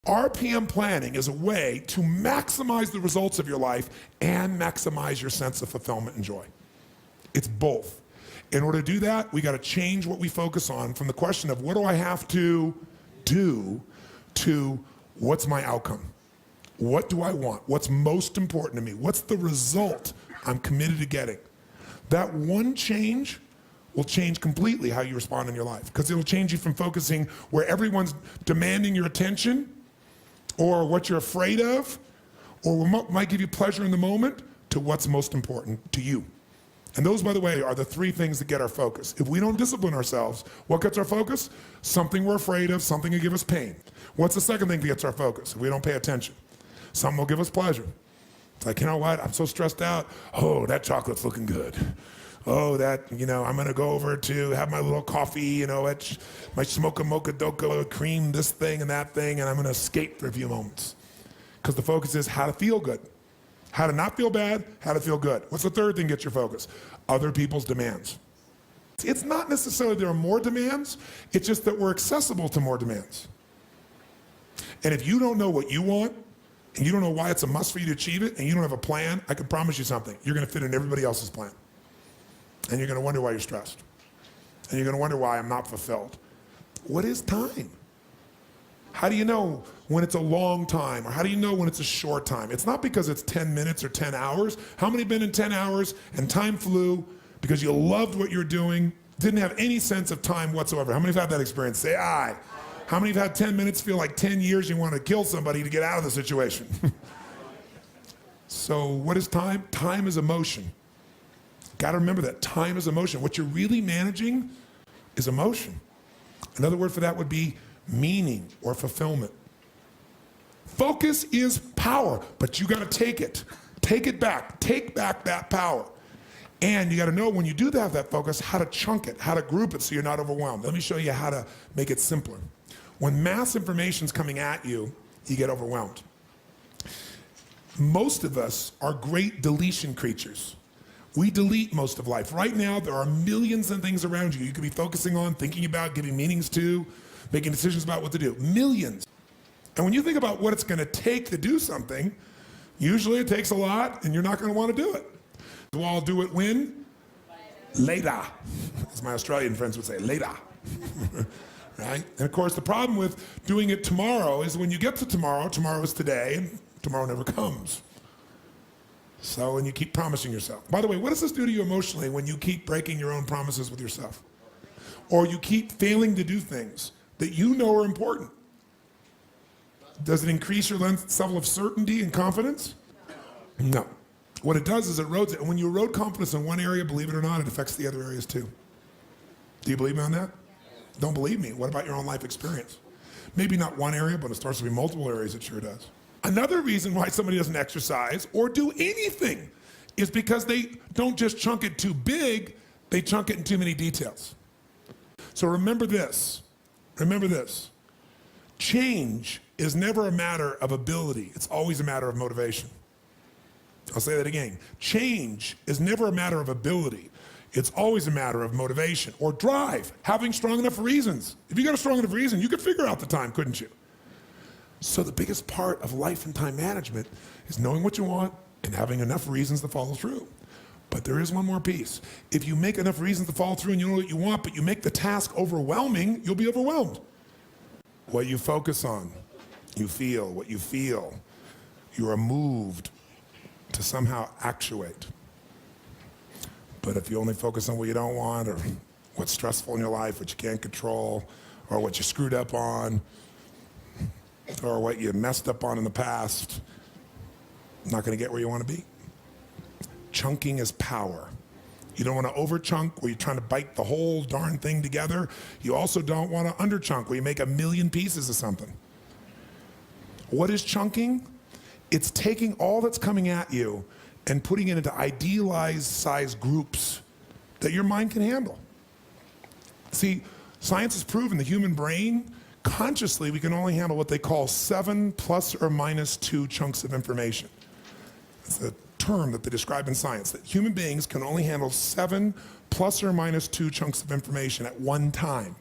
RPM planning is a way to maximize the results of your life and maximize your sense of fulfillment and joy. It's both. In order to do that, we got to change what we focus on from the question of what do I have to do to what's my outcome? What do I want? What's most important to me? What's the result I'm committed to getting? That one change will change completely how you respond in your life, because it'll change you from focusing where everyone's demanding your attention or what you're afraid of or what might give you pleasure in the moment to what's most important to you. And those, by the way, are the three things that get our focus. If we don't discipline ourselves, what gets our focus? Something we're afraid of, something will give us pain. What's the second thing that gets our focus if we don't pay attention? Something will give us pleasure. It's like, you know what, I'm so stressed out. Oh, that chocolate's looking good. Oh, that, I'm gonna go over to have my little coffee, my smocha mocha doka cream, this thing and that thing, and I'm gonna escape for a few moments. Because the focus is how to feel good. How to not feel bad, how to feel good. What's the third thing that gets your focus? Other people's demands. It's not necessarily there are more demands, it's just that we're accessible to more demands. And if you don't know what you want, and you don't know why it's a must for you to achieve it, and you don't have a plan, I can promise you something. You're gonna fit in everybody else's plan. And you're gonna wonder why you're stressed. And you're gonna wonder why I'm not fulfilled. What is time? How do you know when it's a long time, or how do you know when it's a short time? It's not because it's 10 minutes or 10 hours. How many have been in 10 hours and time flew because you loved what you're doing, didn't have any sense of time whatsoever? How many have had that experience? Say aye. How many have had 10 minutes feel like 10 years you want to kill somebody to get out of the situation? So what is time? Time is emotion. Got to remember that time is emotion. What you're really managing is emotion. Another word for that would be meaning or fulfillment. Focus is power, but you got to take it. Take it back. Take back that power. And you got to know when you do have that focus, how to chunk it, how to group it so you're not overwhelmed. Let me show you how to make it simpler. When mass information is coming at you, you get overwhelmed. Most of us are great deletion creatures. We delete most of life. Right now, there are millions of things around you could be focusing on, thinking about, giving meanings to, making decisions about what to do. Millions. And when you think about what it's going to take to do something, usually it takes a lot, and you're not going to want to do it. So I'll do it when? Later. As my Australian friends would say, later. Right? And of course, the problem with doing it tomorrow is when you get to tomorrow, tomorrow is today, and tomorrow never comes. So, when you keep promising yourself. By the way, what does this do to you emotionally when you keep breaking your own promises with yourself? Or you keep failing to do things that you know are important? Does it increase your level of certainty and confidence? No. What it does is it erodes it. And when you erode confidence in one area, believe it or not, it affects the other areas too. Do you believe me on that? Don't believe me. What about your own life experience? Maybe not one area, but it starts to be multiple areas. It sure does. Another reason why somebody doesn't exercise or do anything is because they don't just chunk it too big, they chunk it in too many details. So remember this. Remember this. Change is never a matter of ability. It's always a matter of motivation. I'll say that again. Change is never a matter of ability. It's always a matter of motivation or drive, having strong enough reasons. If you got a strong enough reason, you could figure out the time, couldn't you? So the biggest part of life and time management is knowing what you want and having enough reasons to follow through. But there is one more piece. If you make enough reasons to follow through and you know what you want, but you make the task overwhelming, you'll be overwhelmed. What you focus on, you feel. What you feel, you are moved to somehow actuate. But if you only focus on what you don't want, or what's stressful in your life, what you can't control, or what you screwed up on, or what you messed up on in the past, not going to get where you want to be. Chunking is power. You don't want to over-chunk where you're trying to bite the whole darn thing together. You also don't want to under-chunk where you make a million pieces of something. What is chunking? It's taking all that's coming at you and putting it into idealized size groups that your mind can handle. See, science has proven the human brain, consciously, we can only handle what they call 7 ± 2 chunks of information. It's a term that they describe in science, that human beings can only handle 7 ± 2 chunks of information at one time.